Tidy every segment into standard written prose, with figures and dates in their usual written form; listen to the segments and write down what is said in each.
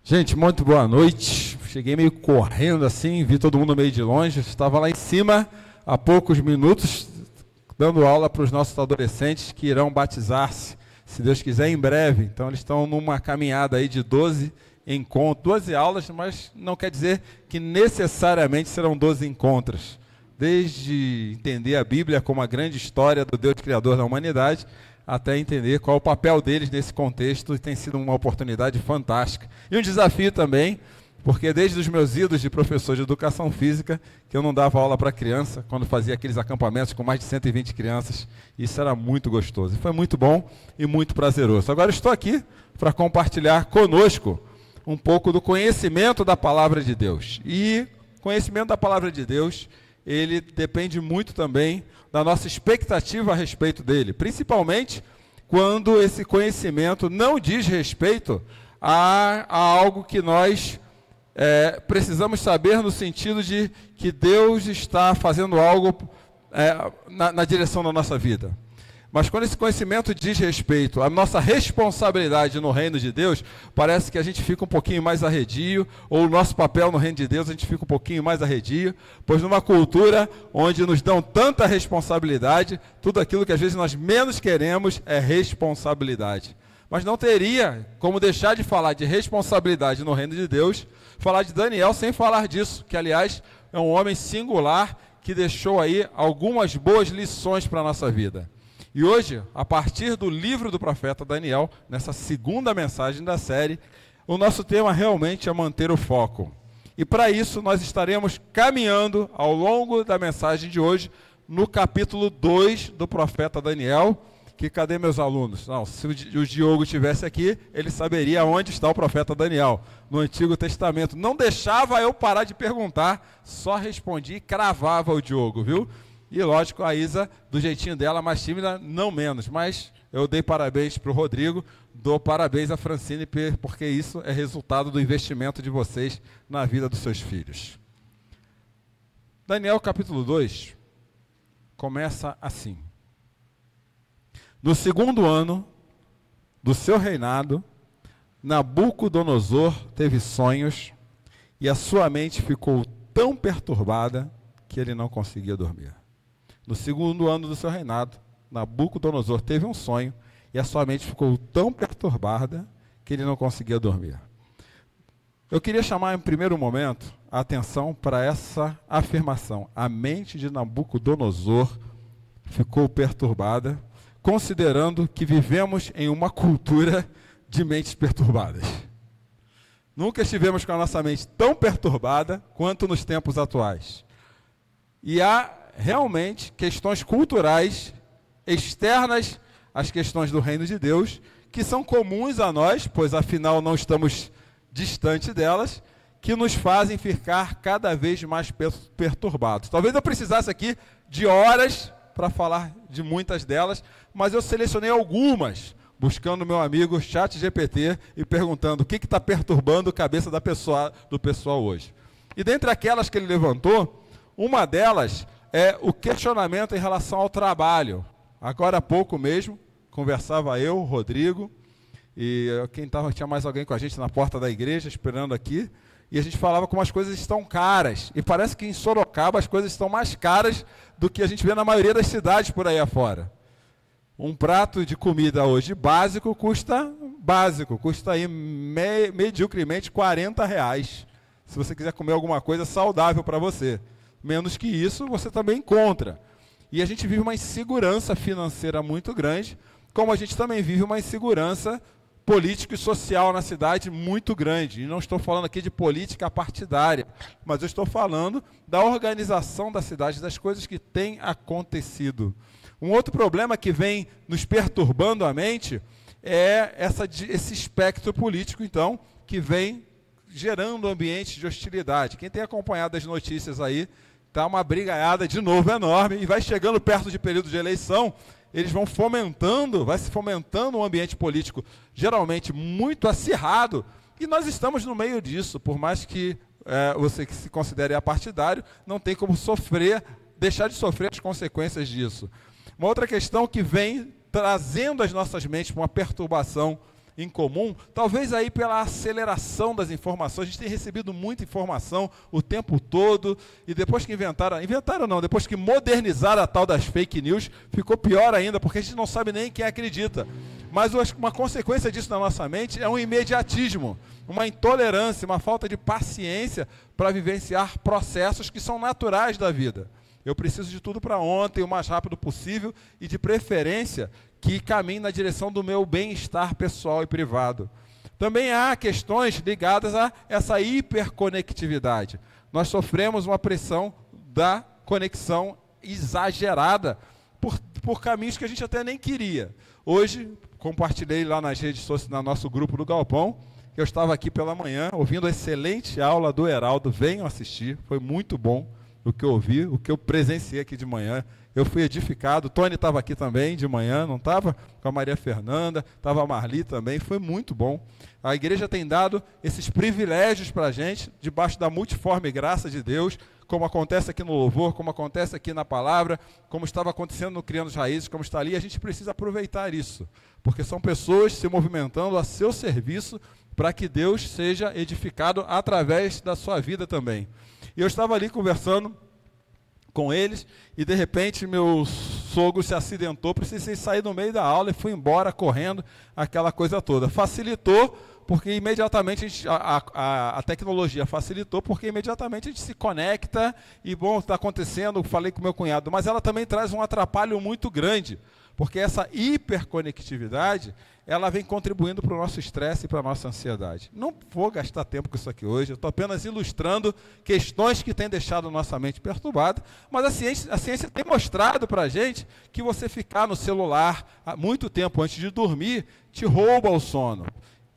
Gente, muito boa noite. Cheguei meio correndo assim, vi todo mundo meio de longe. Estava lá em cima há poucos minutos, dando aula para os nossos adolescentes que irão batizar-se, se Deus quiser, em breve. Então, eles estão numa caminhada aí de 12 encontros, 12 aulas, mas não quer dizer que necessariamente serão 12 encontros. Desde entender a Bíblia como a grande história do Deus Criador da humanidade, até entender qual é o papel deles nesse contexto, e tem sido uma oportunidade fantástica. E um desafio também, porque desde os meus idos de professor de educação física, que eu não dava aula para criança, quando fazia aqueles acampamentos com mais de 120 crianças, isso era muito gostoso. E foi muito bom e muito prazeroso. Agora estou aqui para compartilhar conosco um pouco do conhecimento da Palavra de Deus. E conhecimento da Palavra de Deus, ele depende muito também da nossa expectativa a respeito dele, principalmente quando esse conhecimento não diz respeito a algo que nós precisamos saber no sentido de que Deus está fazendo algo na direção da nossa vida. Mas quando esse conhecimento diz respeito à nossa responsabilidade no reino de Deus, parece que a gente fica um pouquinho mais arredio, ou o nosso papel no reino de Deus a gente fica um pouquinho mais arredio, pois numa cultura onde nos dão tanta responsabilidade, tudo aquilo que às vezes nós menos queremos é responsabilidade. Mas não teria como deixar de falar de responsabilidade no reino de Deus, falar de Daniel sem falar disso, que aliás é um homem singular que deixou aí algumas boas lições para a nossa vida. E hoje, a partir do livro do profeta Daniel, nessa segunda mensagem da série, o nosso tema realmente é manter o foco. E para isso nós estaremos caminhando ao longo da mensagem de hoje no capítulo 2 do profeta Daniel, que cadê meus alunos? Não, se o Diogo estivesse aqui, ele saberia onde está o profeta Daniel, no Antigo Testamento. Não deixava eu parar de perguntar, só respondia e cravava o Diogo, viu? E lógico, a Isa, do jeitinho dela, mais tímida, não menos. Mas eu dei parabéns para o Rodrigo, dou parabéns à Francine, porque isso é resultado do investimento de vocês na vida dos seus filhos. Daniel capítulo 2 começa assim. No segundo ano do seu reinado, Nabucodonosor teve sonhos e a sua mente ficou tão perturbada que ele não conseguia dormir. No segundo ano do seu reinado, Nabucodonosor teve um sonho e a sua mente ficou tão perturbada que ele não conseguia dormir. Eu queria chamar em primeiro momento a atenção para essa afirmação. A mente de Nabucodonosor ficou perturbada, considerando que vivemos em uma cultura de mentes perturbadas. Nunca estivemos com a nossa mente tão perturbada quanto nos tempos atuais. E há realmente questões culturais externas às questões do reino de Deus, que são comuns a nós, pois afinal não estamos distante delas, que nos fazem ficar cada vez mais perturbados. Talvez eu precisasse aqui de horas para falar de muitas delas, mas eu selecionei algumas, buscando meu amigo ChatGPT e perguntando o que está perturbando a cabeça do pessoal hoje. E dentre aquelas que ele levantou, uma delas é o questionamento em relação ao trabalho. Agora há pouco mesmo, conversava eu, o Rodrigo, e tinha mais alguém com a gente na porta da igreja, esperando aqui, e a gente falava como as coisas estão caras. E parece que em Sorocaba as coisas estão mais caras do que a gente vê na maioria das cidades por aí afora. Um prato de comida hoje básico custa aí mediocremente R$40. Se você quiser comer alguma coisa saudável para você. Menos que isso, você também encontra. E a gente vive uma insegurança financeira muito grande, como a gente também vive uma insegurança política e social na cidade muito grande. E não estou falando aqui de política partidária, mas eu estou falando da organização da cidade, das coisas que têm acontecido. Um outro problema que vem nos perturbando a mente é esse espectro político, então, que vem gerando um ambiente de hostilidade. Quem tem acompanhado as notícias aí, está uma brigaiada de novo enorme, e vai chegando perto de período de eleição, eles vai se fomentando um ambiente político geralmente muito acirrado, e nós estamos no meio disso, por mais que você que se considere apartidário, não tem como deixar de sofrer as consequências disso. Uma outra questão que vem trazendo as nossas mentes para uma perturbação em comum, talvez aí pela aceleração das informações, a gente tem recebido muita informação o tempo todo, e depois que depois que modernizaram a tal das fake news, ficou pior ainda, porque a gente não sabe nem quem acredita. Mas uma consequência disso na nossa mente é um imediatismo, uma intolerância, uma falta de paciência para vivenciar processos que são naturais da vida. Eu preciso de tudo para ontem, o mais rápido possível, e de preferência que caminhe na direção do meu bem-estar pessoal e privado. Também há questões ligadas a essa hiperconectividade. Nós sofremos uma pressão da conexão exagerada por caminhos que a gente até nem queria. Hoje, compartilhei lá nas redes sociais, no nosso grupo do Galpão, eu estava aqui pela manhã, ouvindo a excelente aula do Heraldo. Venham assistir, foi muito bom o que eu ouvi, o que eu presenciei aqui de manhã. Eu fui edificado. O Tony estava aqui também de manhã, não estava? Com a Maria Fernanda, estava a Marli também, foi muito bom. A igreja tem dado esses privilégios para a gente, debaixo da multiforme graça de Deus, como acontece aqui no louvor, como acontece aqui na palavra, como estava acontecendo no Criando as Raízes, como está ali. A gente precisa aproveitar isso, porque são pessoas se movimentando a seu serviço para que Deus seja edificado através da sua vida também. E eu estava ali conversando com eles, e de repente meu sogro se acidentou, precisei sair no meio da aula e fui embora correndo, aquela coisa toda. Facilitou, porque imediatamente a tecnologia facilitou, porque imediatamente a gente se conecta e, bom, está acontecendo, falei com meu cunhado, mas ela também traz um atrapalho muito grande, porque essa hiperconectividade, ela vem contribuindo para o nosso estresse e para a nossa ansiedade. Não vou gastar tempo com isso aqui hoje, eu estou apenas ilustrando questões que têm deixado a nossa mente perturbada, mas a ciência tem mostrado para a gente que você ficar no celular há muito tempo antes de dormir te rouba o sono.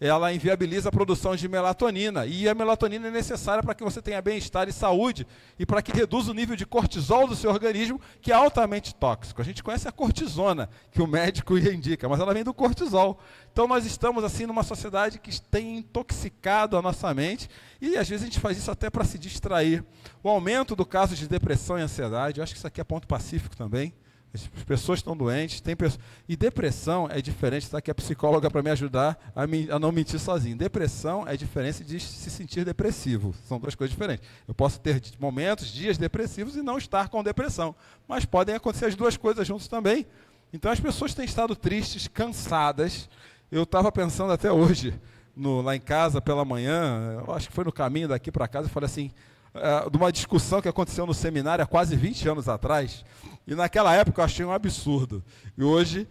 Ela inviabiliza a produção de melatonina, e a melatonina é necessária para que você tenha bem-estar e saúde, e para que reduza o nível de cortisol do seu organismo, que é altamente tóxico. A gente conhece a cortisona, que o médico indica, mas ela vem do cortisol. Então nós estamos assim numa sociedade que tem intoxicado a nossa mente, e às vezes a gente faz isso até para se distrair. O aumento do caso de depressão e ansiedade, eu acho que isso aqui é ponto pacífico também. As pessoas estão doentes, e depressão é diferente, está aqui a psicóloga para me ajudar a não mentir sozinho. Depressão é diferente de se sentir depressivo, são duas coisas diferentes. Eu posso ter momentos, dias depressivos e não estar com depressão, mas podem acontecer as duas coisas juntas também. Então as pessoas têm estado tristes, cansadas. Eu estava pensando até hoje, lá em casa pela manhã, eu acho que foi no caminho daqui para casa, eu falei assim, de uma discussão que aconteceu no seminário há quase 20 anos atrás, e naquela época eu achei um absurdo. E hoje,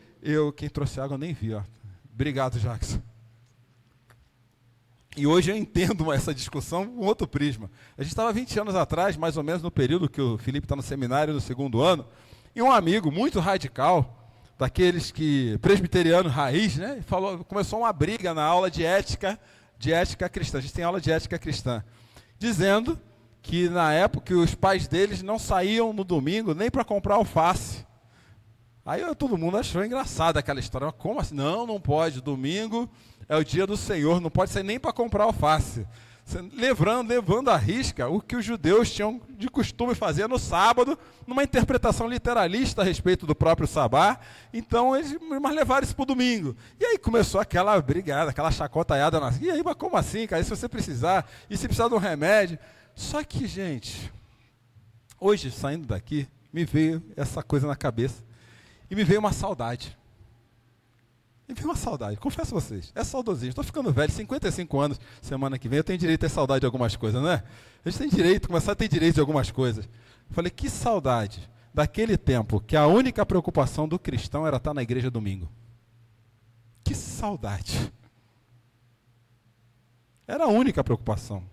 quem trouxe água eu nem vi. Ó. Obrigado, Jackson. E hoje eu entendo essa discussão com outro prisma. A gente estava 20 anos atrás, mais ou menos no período que o Felipe está no seminário, no segundo ano, e um amigo muito radical, daqueles que, presbiteriano raiz, né, começou uma briga na aula de ética cristã. A gente tem aula de ética cristã, dizendo que na época os pais deles não saíam no domingo nem para comprar alface. Aí todo mundo achou engraçada aquela história. Mas como assim? Não pode. Domingo é o dia do Senhor, não pode sair nem para comprar alface. Levando à risca o que os judeus tinham de costume fazer no sábado, numa interpretação literalista a respeito do próprio sabá. Então eles levaram isso para o domingo. E aí começou aquela brigada, aquela chacotaiada. E aí, mas como assim, cara? E se você precisar? E se precisar de um remédio? Só que, gente, hoje, saindo daqui, me veio essa coisa na cabeça. E me veio uma saudade. Confesso a vocês. É saudosinho. Estou ficando velho, 55 anos, semana que vem. Eu tenho direito a ter saudade de algumas coisas, né? A gente tem direito, começar a ter direito de algumas coisas. Eu falei, que saudade daquele tempo que a única preocupação do cristão era estar na igreja domingo. Que saudade. Era a única preocupação.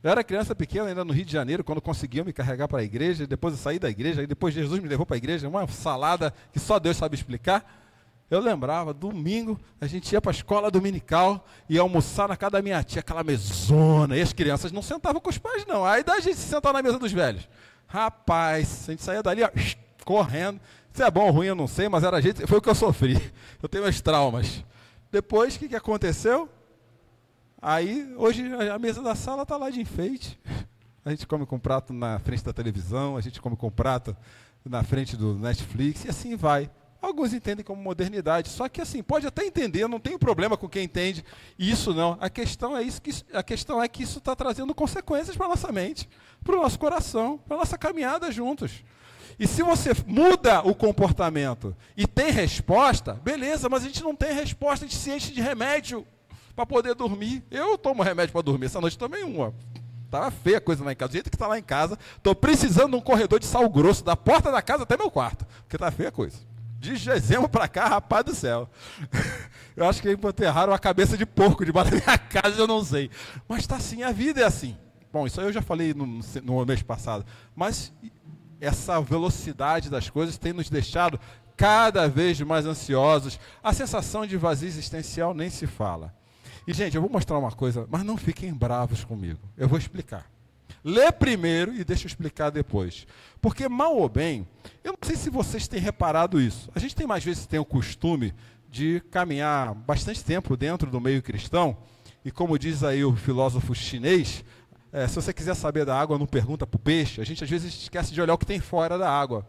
Eu era criança pequena, ainda no Rio de Janeiro, quando conseguiam me carregar para a igreja, depois eu saí da igreja, e depois Jesus me levou para a igreja, uma salada que só Deus sabe explicar. Eu lembrava, domingo, a gente ia para a escola dominical, ia almoçar na casa da minha tia, aquela mesona, e as crianças não sentavam com os pais, não. Aí da gente se sentar na mesa dos velhos. Rapaz, a gente saía dali, ó, correndo. Se é bom ou ruim, eu não sei, mas era jeito, foi o que eu sofri. Eu tenho meus traumas. Depois, o que aconteceu? Aí, hoje, a mesa da sala está lá de enfeite. A gente come com prato na frente da televisão, a gente come com prato na frente do Netflix, e assim vai. Alguns entendem como modernidade. Só que assim, pode até entender, não tem problema com quem entende isso não. A questão é que isso está trazendo consequências para a nossa mente, para o nosso coração, para a nossa caminhada juntos. E se você muda o comportamento e tem resposta, beleza, mas a gente não tem resposta, a gente se enche de remédio para poder dormir. Eu tomo remédio para dormir, essa noite tomei uma. Estava feia a coisa lá em casa, do jeito que está lá em casa, estou precisando de um corredor de sal grosso, da porta da casa até meu quarto, porque está feia a coisa. De dezembro para cá, rapaz do céu. Eu acho que enterraram a cabeça de porco debaixo da minha casa, eu não sei. Mas está assim, a vida é assim. Bom, isso aí eu já falei no mês passado, mas essa velocidade das coisas tem nos deixado cada vez mais ansiosos. A sensação de vazio existencial nem se fala. E, gente, eu vou mostrar uma coisa, mas não fiquem bravos comigo. Eu vou explicar. Lê primeiro e deixa eu explicar depois. Porque, mal ou bem, eu não sei se vocês têm reparado isso. A gente mais vezes tem o costume de caminhar bastante tempo dentro do meio cristão, e como diz aí o filósofo chinês, se você quiser saber da água, não pergunta para o peixe. A gente às vezes esquece de olhar o que tem fora da água.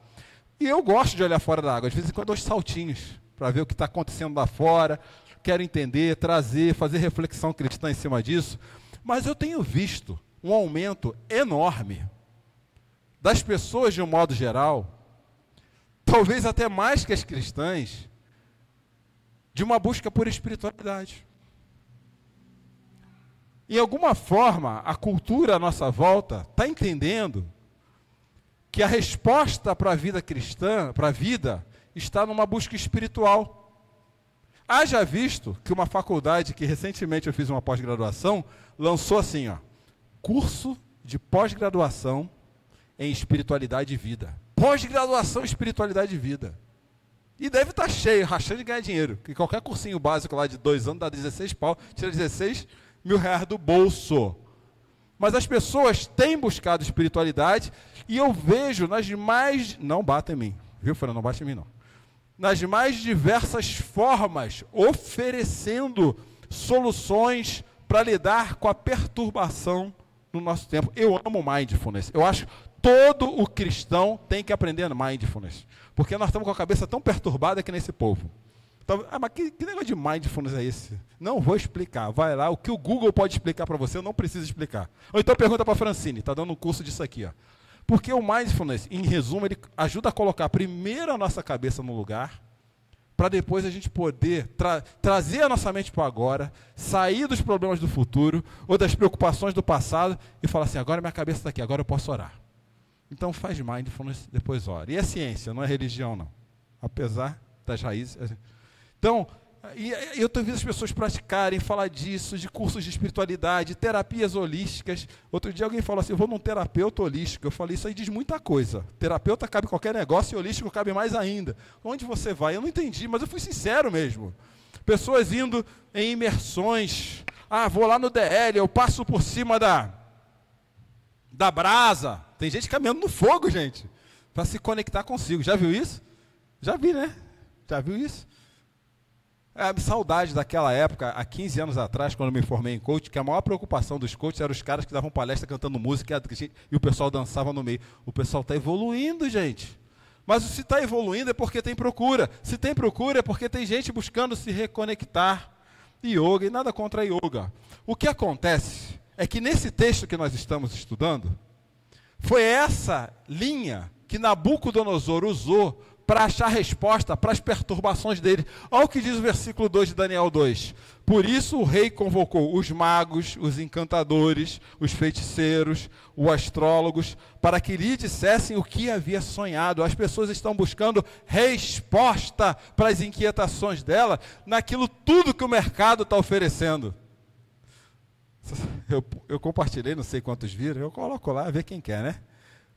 E eu gosto de olhar fora da água. Às vezes eu dou saltinhos para ver o que está acontecendo lá fora. Quero entender, trazer, fazer reflexão cristã em cima disso. Mas eu tenho visto um aumento enorme das pessoas de um modo geral, talvez até mais que as cristãs, de uma busca por espiritualidade. Em alguma forma, a cultura à nossa volta está entendendo que a resposta para a vida cristã, para a vida, está numa busca espiritual. Haja visto que uma faculdade, que recentemente eu fiz uma pós-graduação, lançou assim, curso de pós-graduação em espiritualidade e vida. Pós-graduação em espiritualidade e vida. E deve estar cheio, rachando de ganhar dinheiro, porque qualquer cursinho básico lá de 2 anos dá 16 pau, tira 16 mil reais do bolso. Mas as pessoas têm buscado espiritualidade e eu vejo nas mais... Não bata em mim, viu, Fernando? Não bate em mim, não. Nas mais diversas formas, oferecendo soluções para lidar com a perturbação no nosso tempo. Eu amo mindfulness. Eu acho que todo o cristão tem que aprender mindfulness. Porque nós estamos com a cabeça tão perturbada que nesse povo. Então, mas que negócio de mindfulness é esse? Não vou explicar. Vai lá, o que o Google pode explicar para você, eu não preciso explicar. Ou então pergunta para a Francine, está dando um curso disso aqui. Porque o mindfulness, em resumo, ele ajuda a colocar primeiro a nossa cabeça no lugar, para depois a gente poder trazer a nossa mente para o agora, sair dos problemas do futuro, ou das preocupações do passado, e falar assim, agora minha cabeça está aqui, agora eu posso orar. Então faz mindfulness, depois ora. E é ciência, não é religião não. Apesar das raízes... Então, eu tenho visto as pessoas praticarem, falar disso, de cursos de espiritualidade, terapias holísticas. Outro dia alguém falou assim, eu vou num terapeuta holístico. Eu falei, isso aí diz muita coisa. Terapeuta cabe qualquer negócio e holístico cabe mais ainda. Onde você vai? Eu não entendi, mas eu fui sincero mesmo. Pessoas indo em imersões. Vou lá no DL, eu passo por cima da brasa. Tem gente caminhando no fogo, gente, para se conectar consigo. Já viu isso? Já vi, né? Já viu isso? Saudade daquela época, há 15 anos atrás, quando eu me formei em coach, que a maior preocupação dos coaches eram os caras que davam palestra cantando música e o pessoal dançava no meio. O pessoal está evoluindo, gente. Mas se está evoluindo é porque tem procura. Se tem procura é porque tem gente buscando se reconectar. Yoga, e nada contra a yoga. O que acontece é que nesse texto que nós estamos estudando, foi essa linha que Nabucodonosor usou para achar resposta para as perturbações dele. Olha o que diz o versículo 2 de Daniel 2. Por isso o rei convocou os magos, os encantadores, os feiticeiros, os astrólogos, para que lhe dissessem o que havia sonhado. As pessoas estão buscando resposta para as inquietações dela, naquilo tudo que o mercado está oferecendo. Eu compartilhei, não sei quantos viram, eu coloco lá, ver quem quer, né?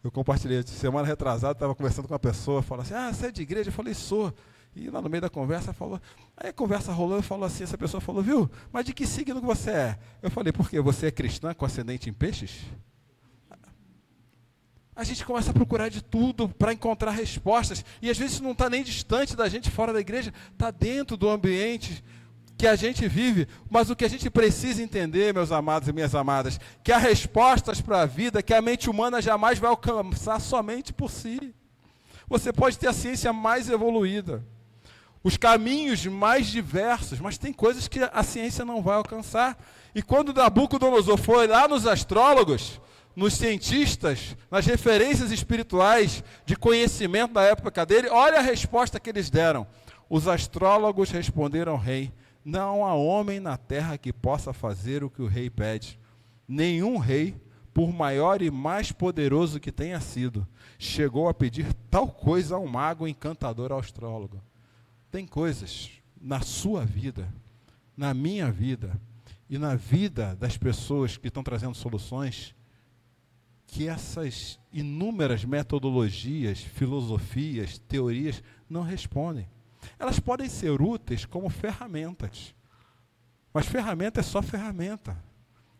Eu compartilhei, semana retrasada, estava conversando com uma pessoa, falou assim, você é de igreja? Eu falei, sou. E lá no meio da conversa, falou, aí a conversa rolou, falou assim, essa pessoa falou, viu, mas de que signo que você é? Eu falei, por quê? Você é cristã com ascendente em peixes? A gente começa a procurar de tudo para encontrar respostas, e às vezes não está nem distante da gente, fora da igreja, está dentro do ambiente que a gente vive, mas o que a gente precisa entender, meus amados e minhas amadas, que há respostas para a vida que a mente humana jamais vai alcançar somente por si. Você pode ter a ciência mais evoluída, os caminhos mais diversos, mas tem coisas que a ciência não vai alcançar. E quando Nabucodonosor foi lá nos astrólogos, nos cientistas, nas referências espirituais de conhecimento da época dele, olha a resposta que eles deram. Os astrólogos responderam ao rei: não há homem na terra que possa fazer o que o rei pede. Nenhum rei, por maior e mais poderoso que tenha sido, chegou a pedir tal coisa a um mago encantador astrólogo. Tem coisas na sua vida, na minha vida e na vida das pessoas que estão trazendo soluções, que essas inúmeras metodologias, filosofias, teorias não respondem. Elas podem ser úteis como ferramentas, mas ferramenta é só ferramenta.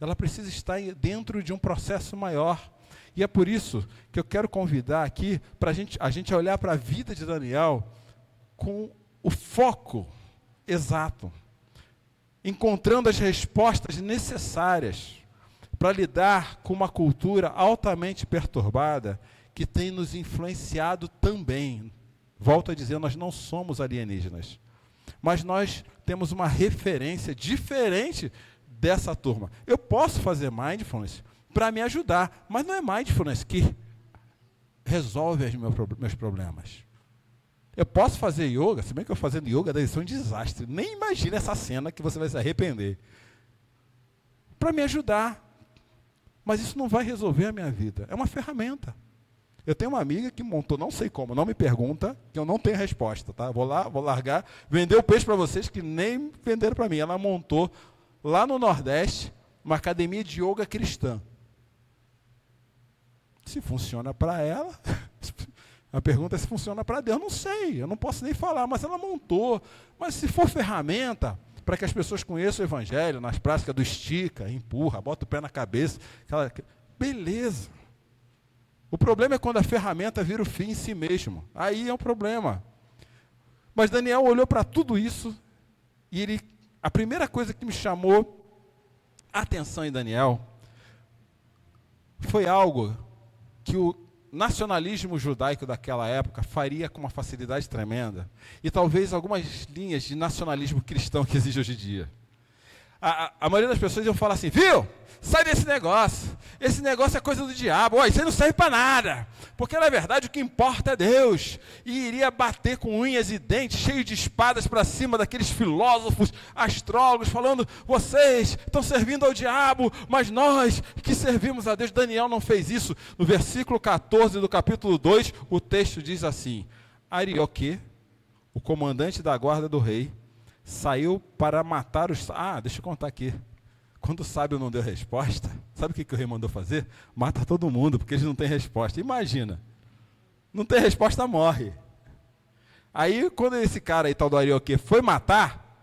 Ela precisa estar dentro de um processo maior. E é por isso que eu quero convidar aqui para a gente olhar para a vida de Daniel com o foco exato, encontrando as respostas necessárias para lidar com uma cultura altamente perturbada que tem nos influenciado também. Volto a dizer, nós não somos alienígenas, mas nós temos uma referência diferente dessa turma. Eu posso fazer mindfulness para me ajudar, mas não é mindfulness que resolve os meus problemas. Eu posso fazer yoga, se bem que eu fazendo yoga deve ser um desastre. Nem imagine essa cena que você vai se arrepender. Para me ajudar. Mas isso não vai resolver a minha vida. É uma ferramenta. Eu tenho uma amiga que montou, não sei como, não me pergunta, que eu não tenho resposta, tá? Vou largar, vender o peixe para vocês que nem venderam para mim. Ela montou lá no Nordeste uma academia de yoga cristã. Se funciona para ela, a pergunta é se funciona para Deus. Eu não sei, eu não posso nem falar, mas ela montou. Mas se for ferramenta para que as pessoas conheçam o Evangelho, nas práticas do estica, empurra, bota o pé na cabeça, beleza. O problema é quando a ferramenta vira o fim em si mesmo. Aí é um problema. Mas Daniel olhou para tudo isso e a primeira coisa que me chamou a atenção em Daniel foi algo que o nacionalismo judaico daquela época faria com uma facilidade tremenda, e talvez algumas linhas de nacionalismo cristão que existe hoje em dia. A maioria das pessoas iam falar assim: viu? Sai desse negócio. Esse negócio é coisa do diabo. Ó, isso aí não serve para nada. Porque, na verdade, o que importa é Deus. E iria bater com unhas e dentes, cheio de espadas para cima daqueles filósofos, astrólogos, falando: vocês estão servindo ao diabo, mas nós que servimos a Deus. Daniel não fez isso. No versículo 14 do capítulo 2, o texto diz assim: Arioque, o comandante da guarda do rei, saiu para matar os... deixa eu contar aqui. Quando o sábio não deu resposta, sabe o que o rei mandou fazer? Mata todo mundo, porque eles não têm resposta. Imagina. Não tem resposta, morre. Aí, quando esse cara aí, tal do Arioque, foi matar,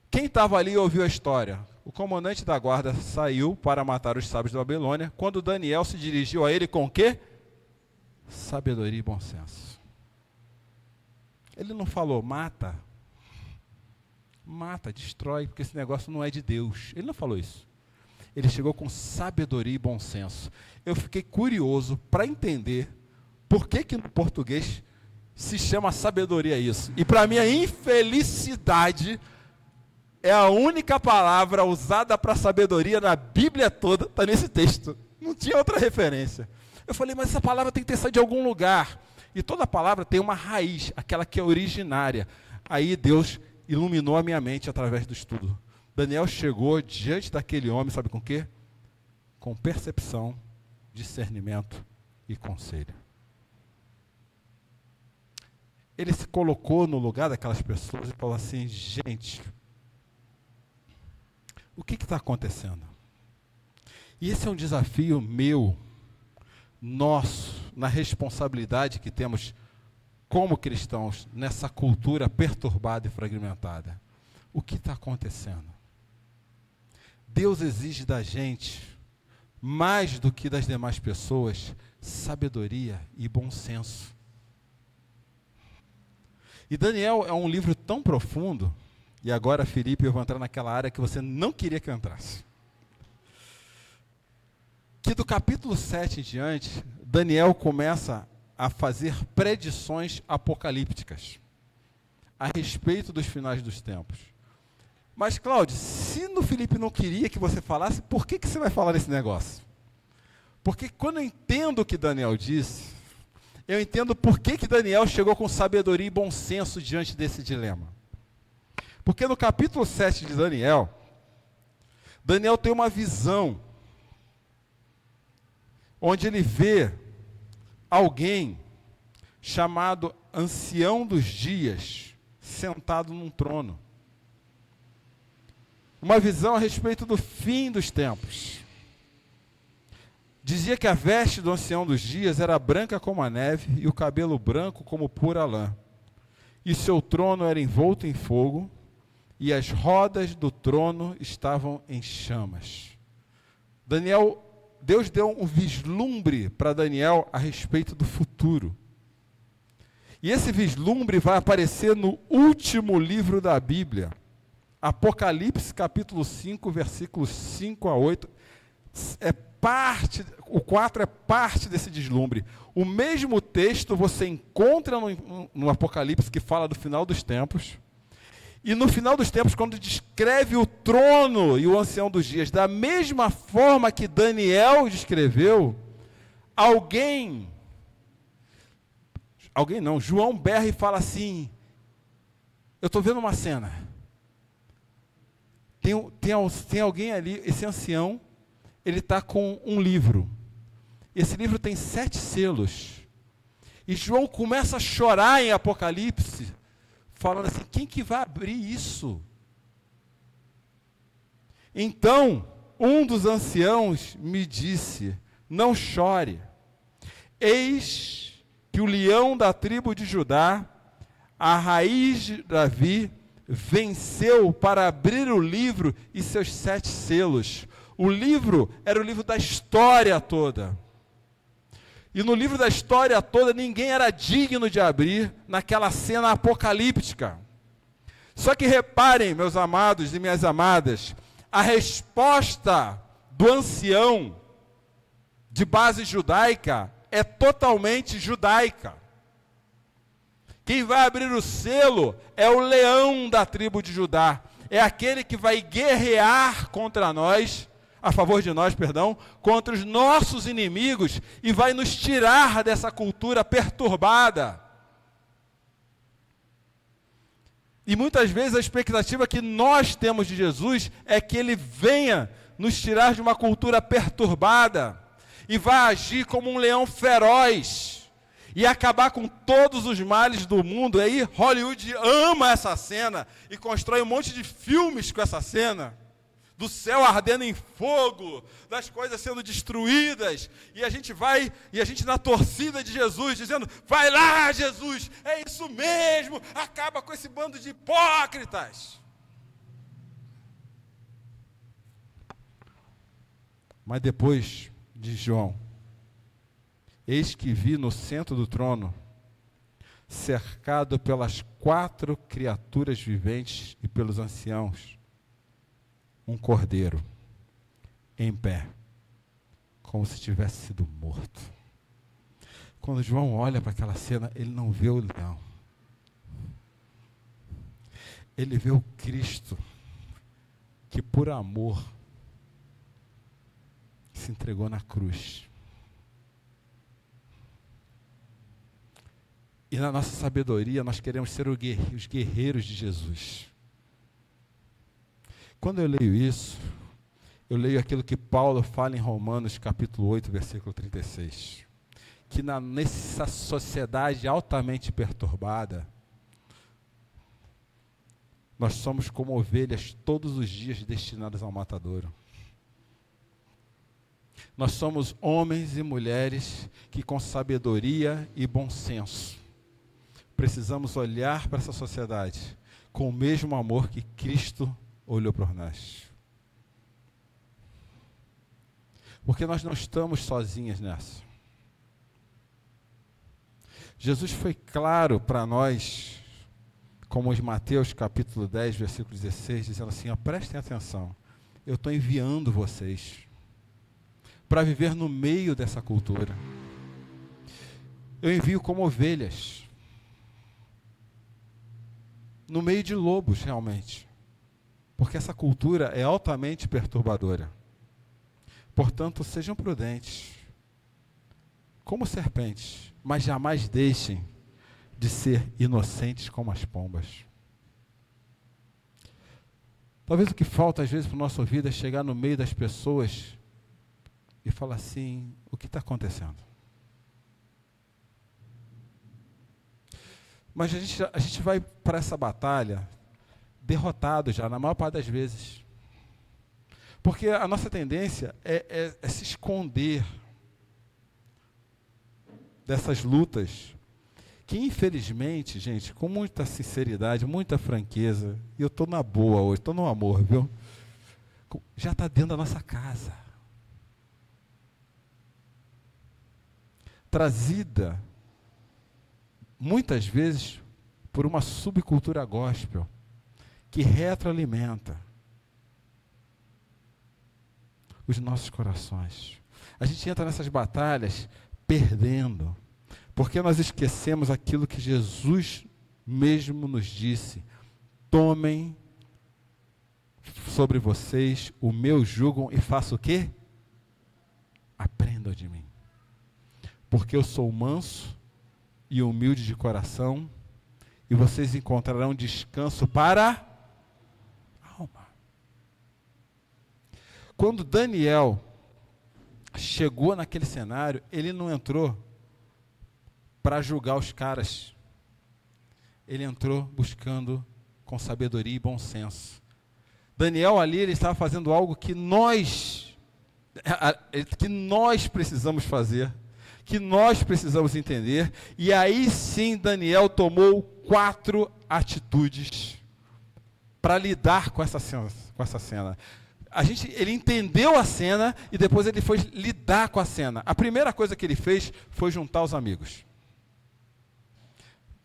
quem estava ali ouviu a história? O comandante da guarda saiu para matar os sábios da Babilônia, quando Daniel se dirigiu a ele com o quê? Sabedoria e bom senso. Ele não falou: mata, destrói, porque esse negócio não é de Deus. Ele não falou isso. Ele chegou com sabedoria e bom senso. Eu fiquei curioso para entender por que no português se chama sabedoria isso. E para minha infelicidade, é a única palavra usada para sabedoria na Bíblia toda, está nesse texto. Não tinha outra referência. Eu falei: mas essa palavra tem que ter saído de algum lugar. E toda palavra tem uma raiz, aquela que é originária. Aí Deus iluminou a minha mente através do estudo. Daniel chegou diante daquele homem, sabe com o quê? Com percepção, discernimento e conselho. Ele se colocou no lugar daquelas pessoas e falou assim: gente, o que está acontecendo? E esse é um desafio meu, nosso, na responsabilidade que temos como cristãos, nessa cultura perturbada e fragmentada. O que está acontecendo? Deus exige da gente, mais do que das demais pessoas, sabedoria e bom senso. E Daniel é um livro tão profundo, e agora, Felipe, eu vou entrar naquela área que você não queria que eu entrasse. Que do capítulo 7 em diante, Daniel começa a fazer predições apocalípticas. a respeito dos finais dos tempos. Mas, Cláudio, se no Felipe não queria que você falasse, por que você vai falar desse negócio? Porque quando eu entendo o que Daniel disse, eu entendo por que Daniel chegou com sabedoria e bom senso diante desse dilema. Porque no capítulo 7 de Daniel, Daniel tem uma visão, onde ele vê alguém chamado Ancião dos Dias, sentado num trono. Uma visão a respeito do fim dos tempos. Dizia que a veste do Ancião dos Dias era branca como a neve e o cabelo branco como pura lã. E seu trono era envolto em fogo e as rodas do trono estavam em chamas. Deus deu um vislumbre para Daniel a respeito do futuro. E esse vislumbre vai aparecer no último livro da Bíblia, Apocalipse capítulo 5, versículos 5 a 8. O 4 é parte desse vislumbre. O mesmo texto você encontra no Apocalipse, que fala do final dos tempos. E no final dos tempos, quando descreve o trono e o ancião dos dias, da mesma forma que Daniel descreveu, João berra e fala assim: eu estou vendo uma cena. Tem alguém ali, esse ancião, ele está com um livro. Esse livro tem 7 selos. E João começa a chorar em Apocalipse, falando assim: quem que vai abrir isso? Então, um dos anciãos me disse: não chore. Eis que o leão da tribo de Judá, a raiz de Davi, venceu para abrir o livro e seus 7 selos. O livro era o livro da história toda. E no livro da história toda, ninguém era digno de abrir naquela cena apocalíptica. Só que reparem, meus amados e minhas amadas, a resposta do ancião de base judaica é totalmente judaica. Quem vai abrir o selo é o leão da tribo de Judá. É aquele que vai guerrear contra nós, a favor de nós, perdão, contra os nossos inimigos e vai nos tirar dessa cultura perturbada. E muitas vezes a expectativa que nós temos de Jesus é que ele venha nos tirar de uma cultura perturbada e vai agir como um leão feroz e acabar com todos os males do mundo. Aí Hollywood ama essa cena e constrói um monte de filmes com essa cena, do céu ardendo em fogo, das coisas sendo destruídas, e a gente na torcida de Jesus, dizendo: vai lá, Jesus, é isso mesmo, acaba com esse bando de hipócritas. Mas depois de João, eis que vi no centro do trono, cercado pelas 4 criaturas viventes e pelos anciãos, um cordeiro, em pé, como se tivesse sido morto. Quando João olha para aquela cena, ele não vê o leão. Ele vê o Cristo, que por amor, se entregou na cruz. E na nossa sabedoria, nós queremos ser os guerreiros de Jesus. Quando eu leio isso, eu leio aquilo que Paulo fala em Romanos capítulo 8, versículo 36. Que nessa sociedade altamente perturbada, nós somos como ovelhas todos os dias destinadas ao matadouro. Nós somos homens e mulheres que, com sabedoria e bom senso, precisamos olhar para essa sociedade com o mesmo amor que Cristo olhou por nós. Porque nós não estamos sozinhos nessa. Jesus foi claro para nós, como em Mateus capítulo 10, versículo 16, dizendo assim: prestem atenção, eu estou enviando vocês para viver no meio dessa cultura. Eu envio como ovelhas. no meio de lobos, realmente. Porque essa cultura é altamente perturbadora. Portanto, sejam prudentes, como serpentes, mas jamais deixem de ser inocentes como as pombas. Talvez o que falta às vezes para o nosso ouvido é chegar no meio das pessoas e falar assim, o que está acontecendo? Mas a gente vai para essa batalha derrotado já, na maior parte das vezes. Porque a nossa tendência é se esconder dessas lutas, que infelizmente, gente, com muita sinceridade, muita franqueza, e eu estou na boa hoje, estou no amor, viu? Já está dentro da nossa casa. Trazida, muitas vezes, por uma subcultura gospel, que retroalimenta os nossos corações. A gente entra nessas batalhas perdendo, porque nós esquecemos aquilo que Jesus mesmo nos disse: tomem sobre vocês o meu jugo e façam o quê? Aprendam de mim. Porque eu sou manso e humilde de coração, e vocês encontrarão descanso para a alma. Quando Daniel chegou naquele cenário, ele não entrou para julgar os caras. Ele entrou buscando com sabedoria e bom senso. Daniel ali, ele estava fazendo algo que nós precisamos fazer, que nós precisamos entender, e aí sim Daniel tomou 4 atitudes para lidar com essa cena. Ele entendeu a cena e depois ele foi lidar com a cena. A primeira coisa que ele fez foi juntar os amigos.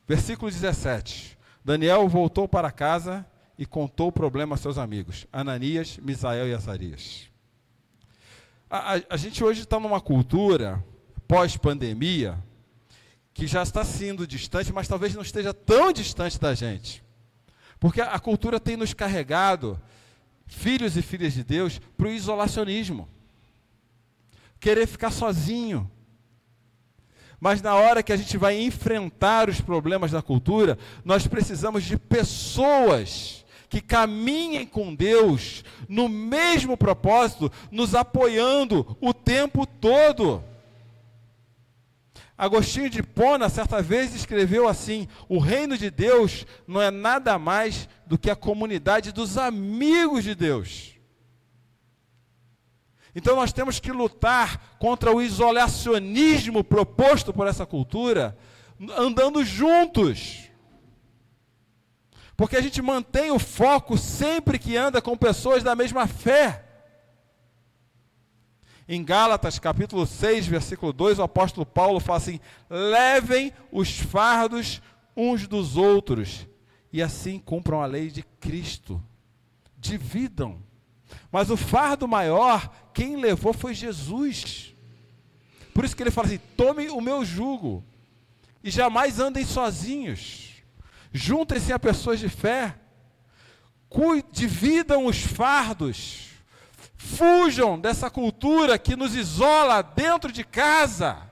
Versículo 17. Daniel voltou para casa e contou o problema a seus amigos, Ananias, Misael e Azarias. A gente hoje está numa cultura pós-pandemia que já está sendo distante, mas talvez não esteja tão distante da gente. Porque a cultura tem nos carregado, filhos e filhas de Deus, para o isolacionismo. Querer ficar sozinho. Mas na hora que a gente vai enfrentar os problemas da cultura, nós precisamos de pessoas que caminhem com Deus no mesmo propósito, nos apoiando o tempo todo. Agostinho de Hipona, certa vez, escreveu assim: o reino de Deus não é nada mais do que a comunidade dos amigos de Deus. Então nós temos que lutar contra o isolacionismo proposto por essa cultura, andando juntos. Porque a gente mantém o foco sempre que anda com pessoas da mesma fé. Em Gálatas, capítulo 6, versículo 2, o apóstolo Paulo fala assim: levem os fardos uns dos outros, e assim cumpram a lei de Cristo. Dividam. Mas o fardo maior, quem levou foi Jesus. Por isso que ele fala assim: tomem o meu jugo, e jamais andem sozinhos. Juntem-se a pessoas de fé. Dividam os fardos. Fujam dessa cultura que nos isola dentro de casa.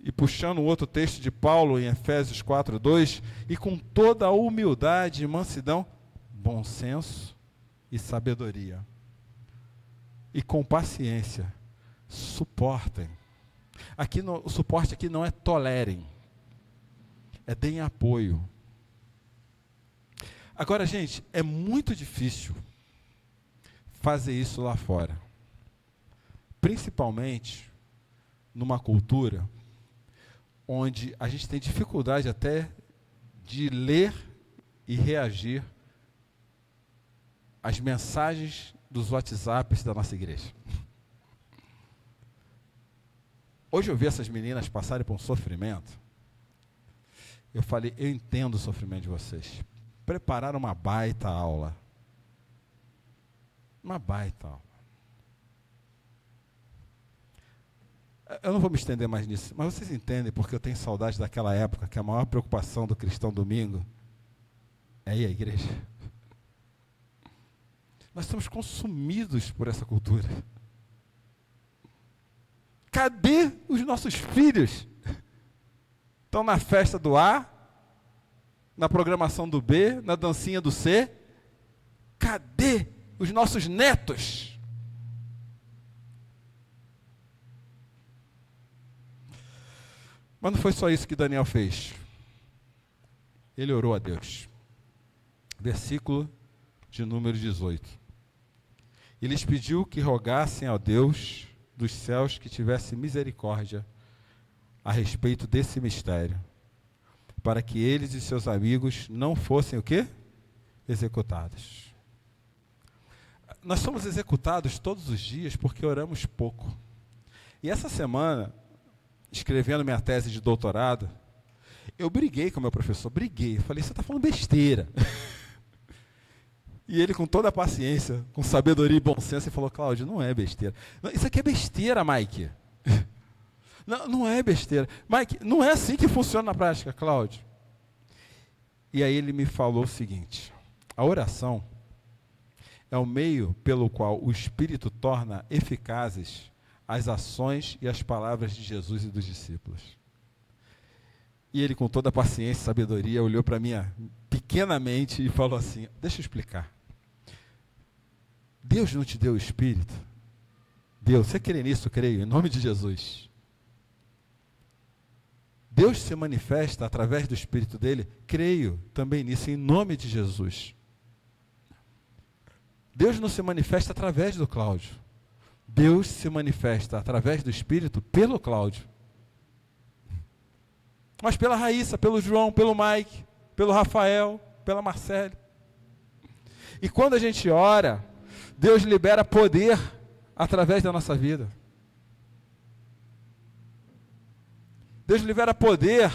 E puxando um outro texto de Paulo em Efésios 4:2, e com toda a humildade e mansidão, bom senso e sabedoria. E com paciência, suportem. O suporte aqui não é tolerem, é deem apoio. Agora, gente, é muito difícil fazer isso lá fora. Principalmente numa cultura onde a gente tem dificuldade até de ler e reagir às mensagens dos WhatsApps da nossa igreja. Hoje eu vi essas meninas passarem por um sofrimento. Eu falei, eu entendo o sofrimento de vocês. Prepararam uma baita aula. Uma baita aula. Eu não vou me estender mais nisso, mas vocês entendem porque eu tenho saudade daquela época que a maior preocupação do cristão domingo é ir à igreja. Nós somos consumidos por essa cultura. Cadê os nossos filhos? Estão na festa do A, na programação do B, na dancinha do C. Cadê os nossos netos? Mas não foi só isso que Daniel fez. Ele orou a Deus. Versículo de número 18. E lhes pediu que rogassem ao Deus dos céus que tivesse misericórdia a respeito desse mistério, para que eles e seus amigos não fossem o quê? Executados. Nós somos executados todos os dias porque oramos pouco. E essa semana, escrevendo minha tese de doutorado, eu briguei com o meu professor, falei, você está falando besteira. E ele, com toda a paciência, com sabedoria e bom senso, ele falou, Cláudio, não é besteira. Não, isso aqui é besteira, Mike. Não é besteira. Mike, não é assim que funciona na prática, Cláudio. E aí ele me falou o seguinte, a oração é o meio pelo qual o Espírito torna eficazes as ações e as palavras de Jesus e dos discípulos. E ele, com toda a paciência e sabedoria, olhou para mim pequenamente e falou assim, deixa eu explicar. Deus não te deu o Espírito? Deus, você crê nisso? Creio, em nome de Jesus. Deus se manifesta através do Espírito dele? Creio também nisso, em nome de Jesus. Deus não se manifesta através do Cláudio. Deus se manifesta através do Espírito pelo Cláudio. Mas pela Raíssa, pelo João, pelo Mike, pelo Rafael, pela Marcele. E quando a gente ora, Deus libera poder através da nossa vida. Deus libera poder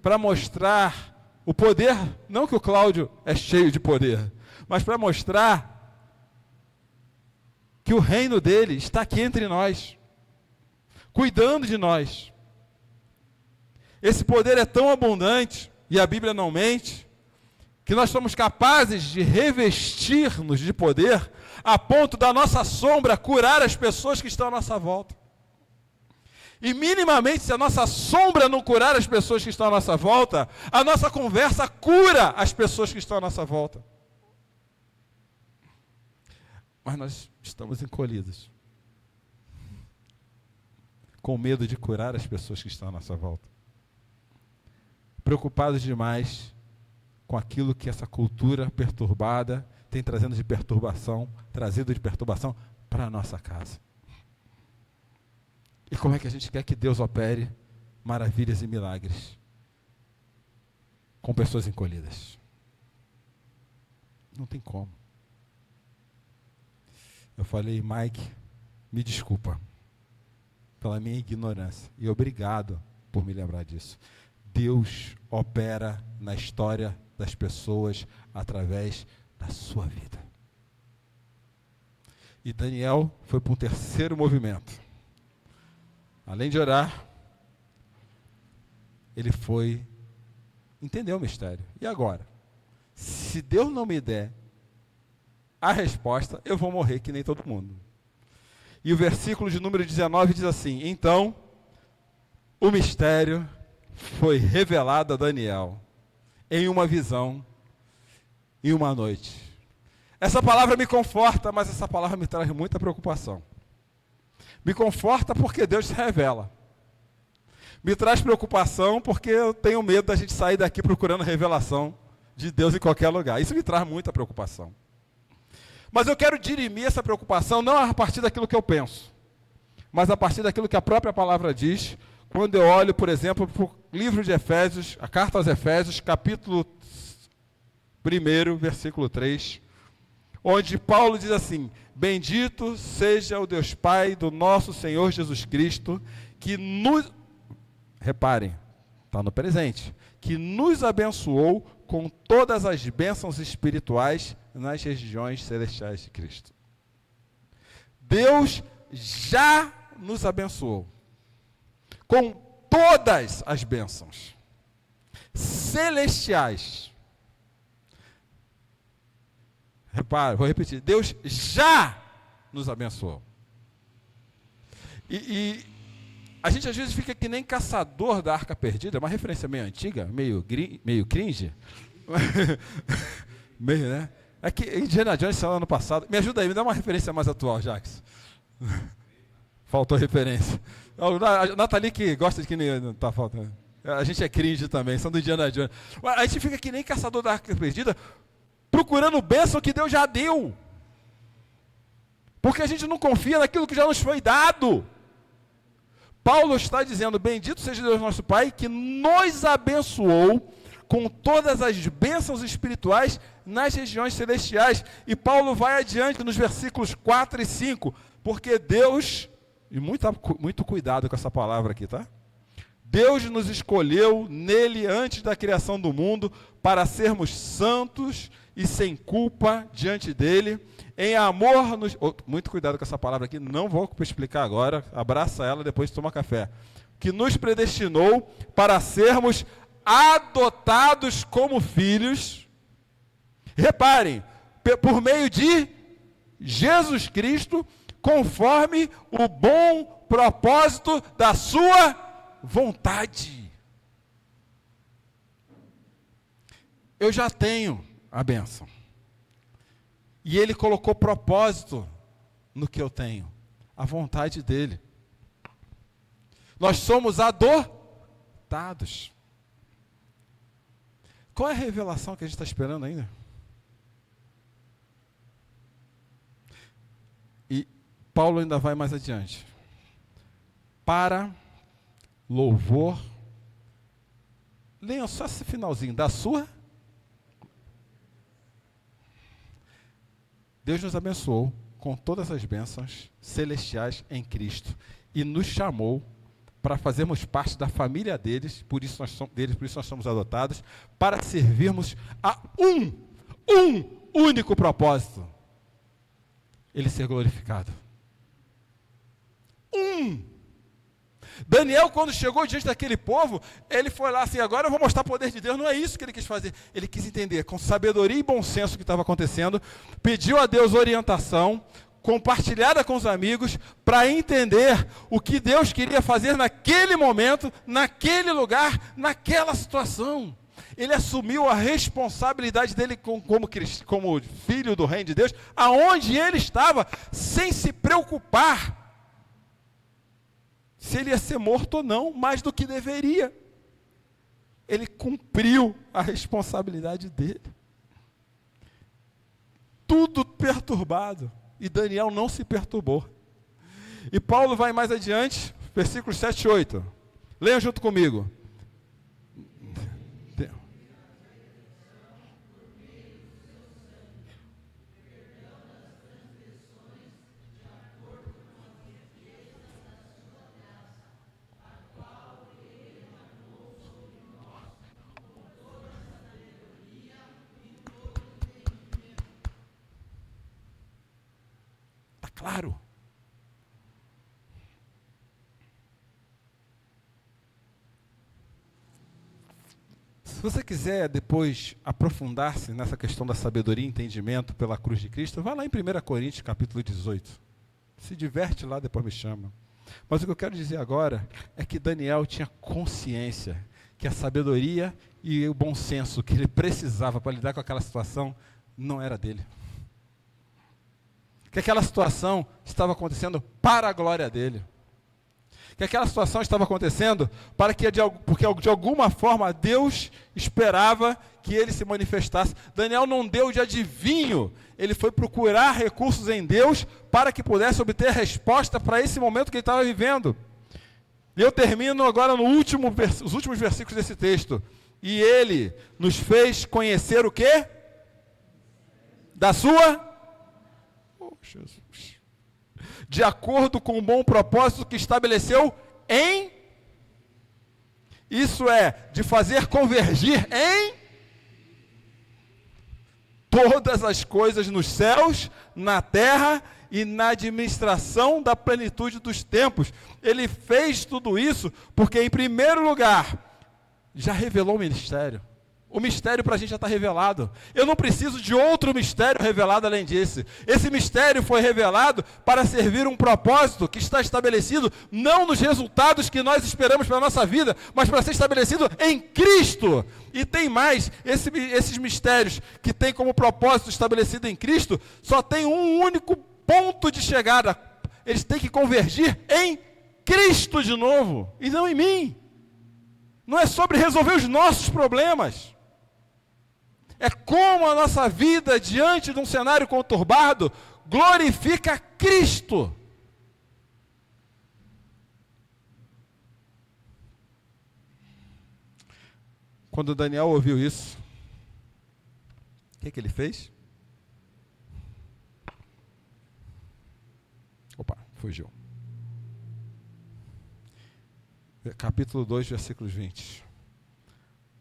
para mostrar o poder, não que o Cláudio é cheio de poder, mas para mostrar que o reino dele está aqui entre nós, cuidando de nós. Esse poder é tão abundante, e a Bíblia não mente, que nós somos capazes de revestir-nos de poder, a ponto da nossa sombra curar as pessoas que estão à nossa volta. E minimamente, se a nossa sombra não curar as pessoas que estão à nossa volta, a nossa conversa cura as pessoas que estão à nossa volta. Mas nós estamos encolhidos, com medo de curar as pessoas que estão à nossa volta, preocupados demais com aquilo que essa cultura perturbada tem trazido de perturbação para a nossa casa. E como é que a gente quer que Deus opere maravilhas e milagres com pessoas encolhidas? Não tem como. Eu falei, Mike, me desculpa pela minha ignorância. E obrigado por me lembrar disso. Deus opera na história das pessoas através da sua vida. E Daniel foi para um terceiro movimento. Além de orar, ele foi entender o mistério. E agora? Se Deus não me der a resposta, eu vou morrer que nem todo mundo. E o versículo de número 19 diz assim, então, o mistério foi revelado a Daniel em uma visão, em uma noite. Essa palavra me conforta, mas essa palavra me traz muita preocupação. Me conforta porque Deus se revela. Me traz preocupação porque eu tenho medo da gente sair daqui procurando revelação de Deus em qualquer lugar. Isso me traz muita preocupação. Mas eu quero dirimir essa preocupação não a partir daquilo que eu penso, mas a partir daquilo que a própria palavra diz, quando eu olho, por exemplo, para o livro de Efésios, a carta aos Efésios, capítulo 1, versículo 3, onde Paulo diz assim, bendito seja o Deus Pai do nosso Senhor Jesus Cristo, que nos, reparem, está no presente, que nos abençoou com todas as bênçãos espirituais nas regiões celestiais de Cristo. Deus já nos abençoou. com todas as bênçãos celestiais. Repara, vou repetir. Deus já nos abençoou. E a gente às vezes fica que nem caçador da arca perdida, uma referência meio antiga, meio cringe. Meio, né? É que Indiana Jones saiu ano passado. Me ajuda aí, me dá uma referência mais atual, Jax. Faltou referência. A Nathalie que gosta de que nem não tá faltando. A gente é cringe também, são do Indiana Jones. A gente fica que nem caçador da arca perdida, procurando bênção que Deus já deu. Porque a gente não confia naquilo que já nos foi dado. Paulo está dizendo, bendito seja Deus nosso Pai, que nos abençoou com todas as bênçãos espirituais nas regiões celestiais. E Paulo vai adiante nos versículos 4 e 5, porque Deus, e muito cuidado com essa palavra aqui, tá? Deus nos escolheu nele antes da criação do mundo para sermos santos e sem culpa diante dele. Em amor, muito cuidado com essa palavra aqui, não vou explicar agora, abraça ela, depois toma café. Que nos predestinou para sermos adotados como filhos, reparem, por meio de Jesus Cristo, conforme o bom propósito da sua vontade. Eu já tenho a bênção. E Ele colocou propósito no que eu tenho, a vontade dEle. Nós somos adotados. Qual é a revelação que a gente está esperando ainda? E Paulo ainda vai mais adiante. Para louvor, leiam só esse finalzinho, da sua. Deus nos abençoou com todas as bênçãos celestiais em Cristo e nos chamou para fazermos parte da família deles, por isso nós somos adotados, para servirmos a um único propósito: Ele ser glorificado. Daniel, quando chegou diante daquele povo, ele foi lá assim, agora eu vou mostrar o poder de Deus. Não é isso que ele quis fazer. Ele quis entender com sabedoria e bom senso o que estava acontecendo, pediu a Deus orientação, compartilhada com os amigos, para entender o que Deus queria fazer naquele momento, naquele lugar, naquela situação. Ele assumiu a responsabilidade dele como filho do reino de Deus, aonde ele estava, sem se preocupar se ele ia ser morto ou não, mais do que deveria. Ele cumpriu a responsabilidade dele. Tudo perturbado. E Daniel não se perturbou. E Paulo vai mais adiante, versículos 7 e 8. Leiam junto comigo. Claro. Se você quiser depois aprofundar-se nessa questão da sabedoria e entendimento pela cruz de Cristo, vá lá em 1 Coríntios, capítulo 18. Se diverte lá, depois me chama. Mas o que eu quero dizer agora é que Daniel tinha consciência que a sabedoria e o bom senso que ele precisava para lidar com aquela situação não era dele. Que aquela situação estava acontecendo para a glória dele. Que aquela situação estava acontecendo porque de alguma forma Deus esperava que ele se manifestasse. Daniel não deu de adivinho, ele foi procurar recursos em Deus para que pudesse obter resposta para esse momento que ele estava vivendo. E eu termino agora os últimos versículos desse texto. E ele nos fez conhecer o quê? Da sua... Jesus. De acordo com o bom propósito que estabeleceu em, isso é, de fazer convergir em todas as coisas nos céus, na terra e na administração da plenitude dos tempos. Ele fez tudo isso porque, em primeiro lugar, já revelou o ministério. O mistério para a gente já está revelado. Eu não preciso de outro mistério revelado além desse. Esse mistério foi revelado para servir um propósito que está estabelecido não nos resultados que nós esperamos para a nossa vida, mas para ser estabelecido em Cristo. E tem mais, esses mistérios que têm como propósito estabelecido em Cristo, só tem um único ponto de chegada. Eles têm que convergir em Cristo de novo, e não em mim. Não é sobre resolver os nossos problemas. É como a nossa vida diante de um cenário conturbado glorifica Cristo. Quando Daniel ouviu isso, o que ele fez? Opa, fugiu. Capítulo 2, versículos 20.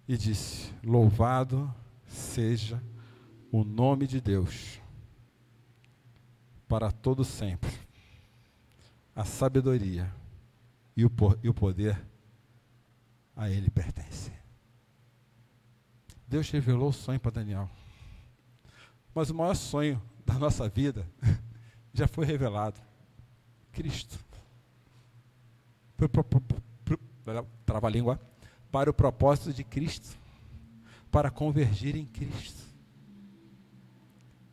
E disse: louvado seja o nome de Deus para todo sempre. A sabedoria e o poder a Ele pertence. Deus revelou o sonho para Daniel. Mas o maior sonho da nossa vida já foi revelado. Cristo. Trava a língua. Para o propósito de Cristo. Para convergir em Cristo.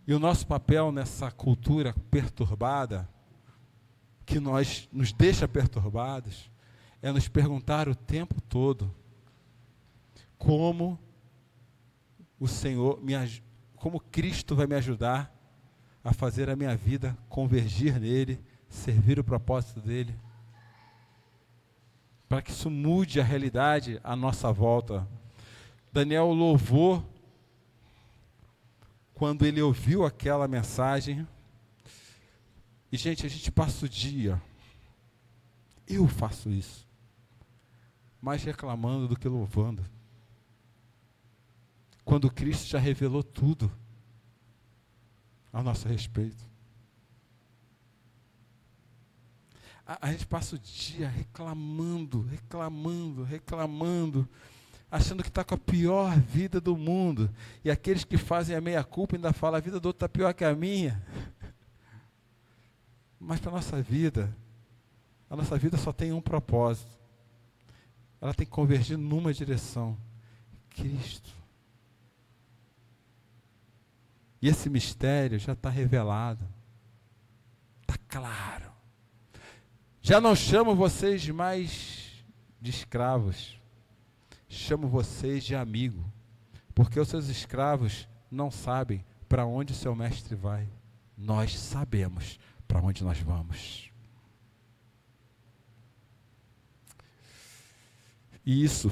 E o nosso papel nessa cultura perturbada, que nos deixa perturbados, é nos perguntar o tempo todo como o Senhor como Cristo vai me ajudar a fazer a minha vida convergir nele, servir o propósito dele, para que isso mude a realidade à nossa volta. Daniel louvou quando ele ouviu aquela mensagem. E, gente, a gente passa o dia, eu faço isso, mais reclamando do que louvando. Quando Cristo já revelou tudo a nosso respeito. A gente passa o dia reclamando, achando que está com a pior vida do mundo. E aqueles que fazem a meia-culpa ainda falam: a vida do outro está pior que a minha. Mas para a nossa vida só tem um propósito. Ela tem que convergir numa direção: Cristo. E esse mistério já está revelado. Está claro. Já não chamo vocês mais de escravos. Chamo vocês de amigo. Porque os seus escravos não sabem para onde o seu mestre vai. Nós sabemos para onde nós vamos. E isso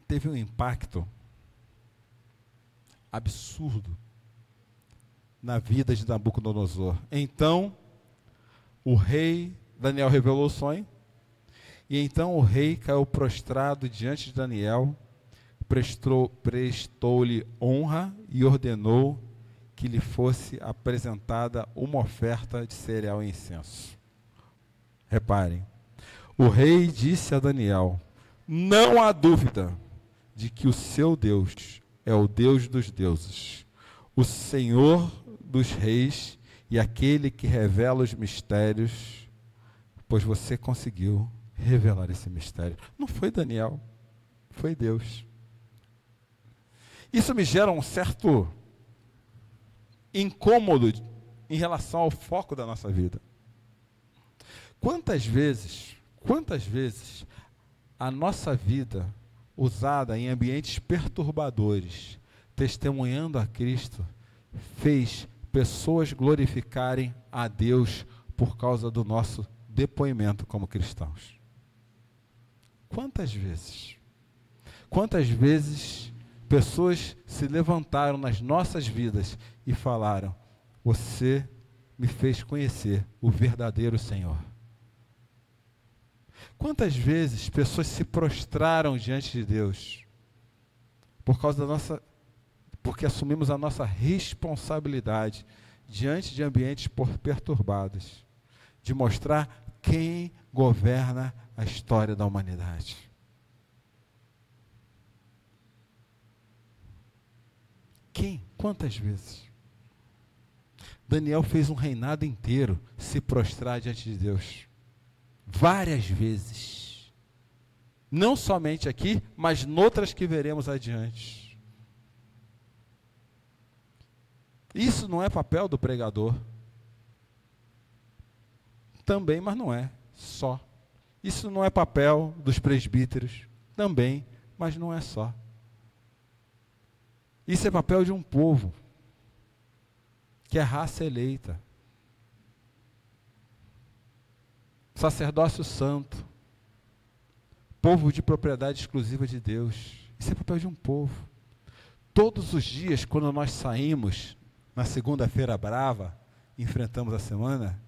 teve um impacto absurdo na vida de Nabucodonosor. Então, o rei, Daniel revelou o sonho, e então o rei caiu prostrado diante de Daniel, prestou-lhe honra e ordenou que lhe fosse apresentada uma oferta de cereal e incenso. Reparem, o rei disse a Daniel: não há dúvida de que o seu Deus é o Deus dos deuses, o Senhor dos reis e aquele que revela os mistérios, pois você conseguiu revelar esse mistério. Não foi Daniel, foi Deus. Isso me gera um certo incômodo em relação ao foco da nossa vida. Quantas vezes a nossa vida usada em ambientes perturbadores, testemunhando a Cristo, fez pessoas glorificarem a Deus por causa do nosso depoimento como cristãos? Quantas vezes? Quantas vezes pessoas se levantaram nas nossas vidas e falaram: você me fez conhecer o verdadeiro Senhor? Quantas vezes pessoas se prostraram diante de Deus porque assumimos a nossa responsabilidade diante de ambientes perturbados, de mostrar quem governa a história da humanidade. Quem? Quantas vezes? Daniel fez um reinado inteiro se prostrar diante de Deus. Várias vezes. Não somente aqui, mas noutras que veremos adiante. Isso não é papel do pregador. Também, mas não é só. Isso não é papel dos presbíteros. Também, mas não é só. Isso é papel de um povo, que é raça eleita. Sacerdócio santo. Povo de propriedade exclusiva de Deus. Isso é papel de um povo. Todos os dias, quando nós saímos, na segunda-feira brava, enfrentamos a semana,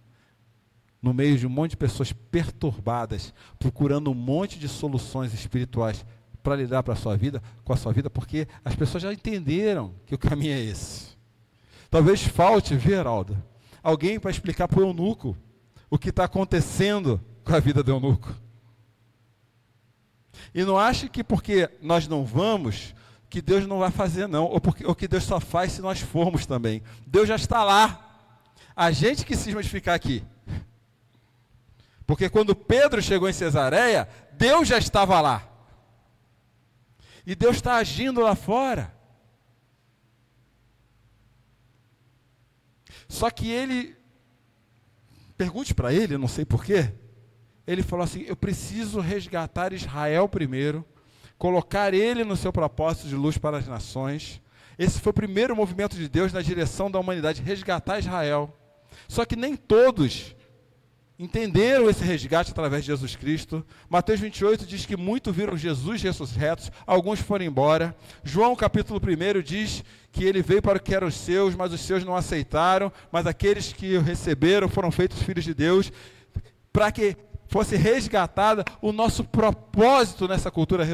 no meio de um monte de pessoas perturbadas, procurando um monte de soluções espirituais para lidar com a sua vida, porque as pessoas já entenderam que o caminho é esse. Talvez falte, Geraldo, alguém para explicar para o eunuco o que está acontecendo com a vida do eunuco. E não ache que porque nós não vamos, que Deus não vai fazer não, ou que Deus só faz se nós formos também. Deus já está lá. A gente que cisma de ficar aqui. Porque quando Pedro chegou em Cesareia, Deus já estava lá. E Deus está agindo lá fora. Só que pergunte para ele, não sei porquê, ele falou assim, eu preciso resgatar Israel primeiro, colocar ele no seu propósito de luz para as nações. Esse foi o primeiro movimento de Deus na direção da humanidade, resgatar Israel. Só que nem todos entenderam esse resgate através de Jesus Cristo. Mateus 28 diz que muitos viram Jesus ressurretos, alguns foram embora. João capítulo 1 diz que ele veio para o que eram os seus, mas os seus não aceitaram, mas aqueles que o receberam foram feitos filhos de Deus, para que fosse resgatada o nosso propósito nessa cultura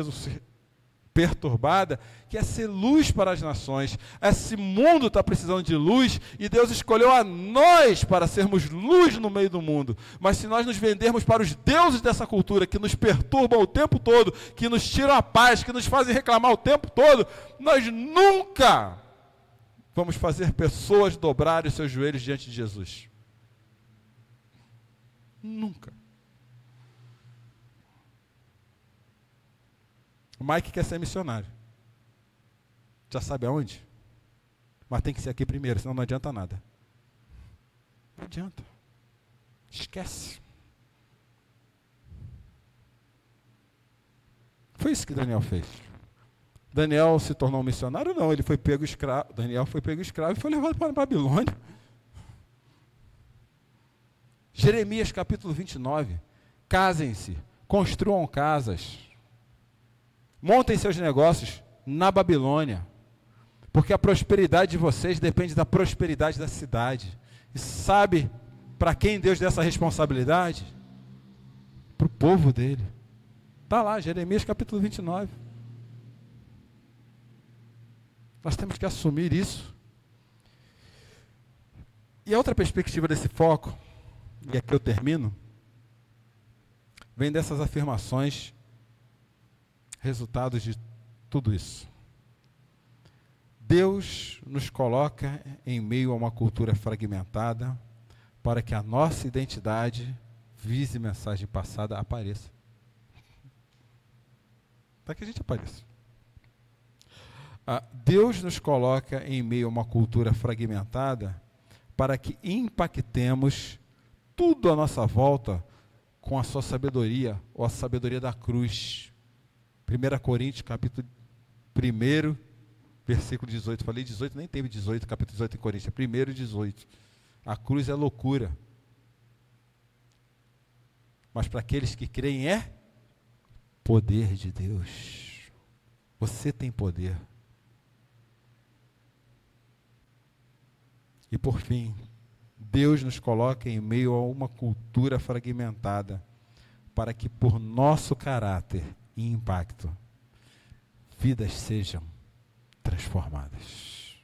perturbada, que é ser luz para as nações. Esse mundo está precisando de luz e Deus escolheu a nós para sermos luz no meio do mundo. Mas se nós nos vendermos para os deuses dessa cultura, que nos perturbam o tempo todo, que nos tiram a paz, que nos fazem reclamar o tempo todo, nós nunca vamos fazer pessoas dobrarem os seus joelhos diante de Jesus. Nunca. O Mike quer ser missionário. Já sabe aonde? Mas tem que ser aqui primeiro, senão não adianta nada. Não adianta. Esquece. Foi isso que Daniel fez. Daniel se tornou um missionário? Não, ele foi pego escravo. Daniel foi pego escravo e foi levado para a Babilônia. Jeremias capítulo 29. Casem-se, construam casas. Montem seus negócios na Babilônia, porque a prosperidade de vocês depende da prosperidade da cidade. E sabe para quem Deus deu essa responsabilidade? Para o povo dele. Está lá, Jeremias capítulo 29. Nós temos que assumir isso. E a outra perspectiva desse foco, e aqui eu termino, vem dessas afirmações resultados de tudo isso. Deus nos coloca em meio a uma cultura fragmentada para que a nossa identidade, vise mensagem passada, apareça. Para que a gente apareça. Deus nos coloca em meio a uma cultura fragmentada para que impactemos tudo à nossa volta com a sua sabedoria, ou a sabedoria da cruz. 1 Coríntios, capítulo 1, versículo 18. Falei 18, nem teve 18, capítulo 18 em Coríntios. 1, 18. A cruz é loucura. Mas para aqueles que creem é poder de Deus. Você tem poder. E por fim, Deus nos coloca em meio a uma cultura fragmentada para que por nosso caráter e impacto, vidas sejam transformadas.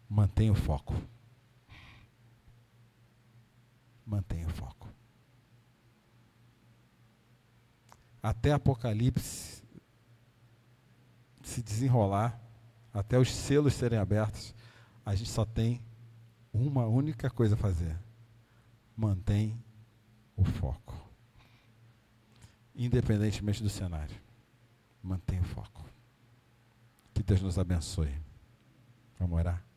Mantenha o foco. Mantenha o foco. Até Apocalipse se desenrolar, até os selos serem abertos, a gente só tem uma única coisa a fazer. Mantém o foco. Independentemente do cenário. Mantenha o foco. Que Deus nos abençoe. Vamos orar?